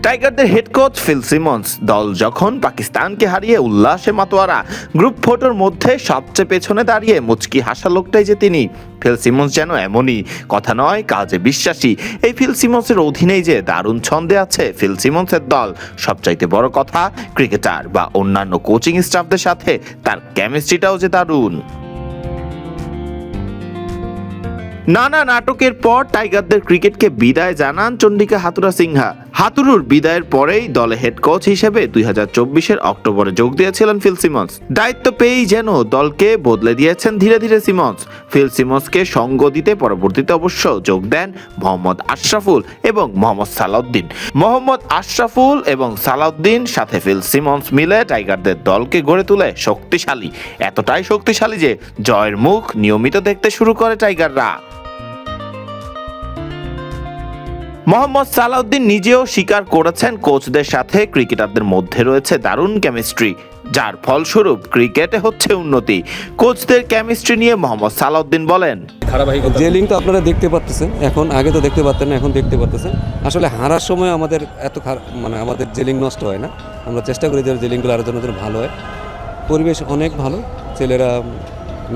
টাইগারদের head coach Phil Simmons দল যখন পাকিস্তানকে হারিয়ে উল্লাসে মাতোয়ারা, গ্রুপ ফটোর মধ্যে সবচেয়ে পেছনে দাঁড়িয়ে মুচকি হাসা লোকটাই যে তিনি। ফিল সিমন্স যেন এমনই, কথা নয় কাজে বিশ্বাসী। এই ফিল সিমন্সের অধীনেই যে দারুণ ছন্দে আছে ফিল সিমন্সের দল। সবচাইতে বড় কথা, ক্রিকেটার বা অন্যান্য কোচিং স্টাফদের সাথে তার কেমিস্ট্রিটাও যে দারুণ। নানা নাটকের পর টাইগারদের ক্রিকেটকে বিদায় জানান চন্ডিকা হাথুরা সিংহা। হাতুরুর বিদায়ের পরেই দলে হেড কোচ হিসেবে 2024-এর অক্টোবরে যোগ দিয়েছিলেন ফিল সিমন্স। দায়িত্ব পেয়েই যেন দলকে বদলে দিয়েছেন ধীরে ধীরে সিমন্স। ফিল সিমন্সকে সঙ্গ দিতে পরবর্তীতে অবশ্য যোগ দেন মোহাম্মদ আশরাফুল এবং মোহাম্মদ সালাউদ্দিন। মোহাম্মদ আশরাফুল এবং সালাউদ্দিন সাথে ফিল সিমন্স মিলে টাইগারদের দলকে গড়ে তোলে শক্তিশালী, এতটাই শক্তিশালী যে জয়ের মুখ নিয়মিত দেখতে শুরু করে টাইগাররা। মোহাম্মদ সালাউদ্দিন নিজেও স্বীকার করেছেন কোচদের সাথে ক্রিকেটারদের মধ্যে রয়েছে দারুণ কেমিস্ট্রি, যার ফলস্বরূপ ক্রিকেটে হচ্ছে উন্নতি। কোচদের কেমিস্ট্রি নিয়ে মোহাম্মদ সালাউদ্দিন বলেন, যে লিঙ্ক তো আপনারা দেখতে পাচ্ছেন, এখন আগে তো দেখতে পারতেন না, এখন দেখতে পাচ্ছেন। আসলে হারার সময় আমাদের এত আমাদের জেলিং নষ্ট হয় না। আমরা চেষ্টা করি যে জেলিংগুলো আরও জন্য ভালো হয়। পরিবেশ অনেক ভালো, ছেলেরা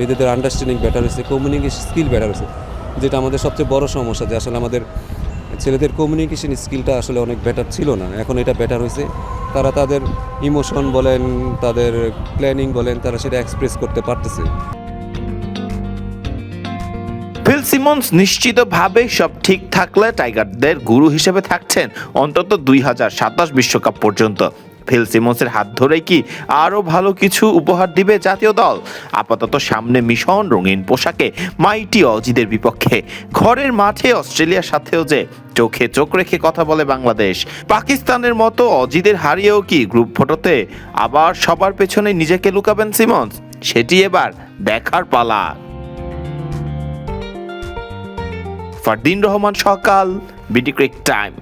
নিজেদের আন্ডারস্ট্যান্ডিং বেটার হয়েছে, কমিউনিকেশন স্কিল বেটার হয়েছে, যেটা আমাদের সবচেয়ে বড় সমস্যা, যে আসলে আমাদের ছেলেদের কমিউনিকেশন স্কিলটা আসলে অনেক বেটার ছিল না, এখন এটা বেটার হয়েছে। তারা তাদের ইমোশন বলেন, তাদের প্ল্যানিং বলেন, তারা সেটা এক্সপ্রেস করতে পারতেছে। ফিল সিমন্স নিশ্চিতভাবে সব ঠিক থাকলে টাইগারদের গুরু হিসেবে থাকছেন অন্তত 2027 বিশ্বকাপ পর্যন্ত। ফিল সিমন্সের হাত ধরেই কি আরও ভালো কিছু উপহার দিবে জাতীয় দল? আপাতত সামনে মিশন রঙিন পোশাকে মাইটি অজিদের বিপক্ষে। ঘরের মাঠে অস্ট্রেলিয়ার সাথেও যে চোখে চোখ রেখে কথা বলে বাংলাদেশ। পাকিস্তানের মতো অজিদের হারিয়েও কি গ্রুপ ফটোতে আবার সবার পেছনে নিজেকে লুকাবেন সিমন্স? সেটি এবার দেখার পালা। ফারদিন রহমান সকাল, বিডি ক্রিক টাইম।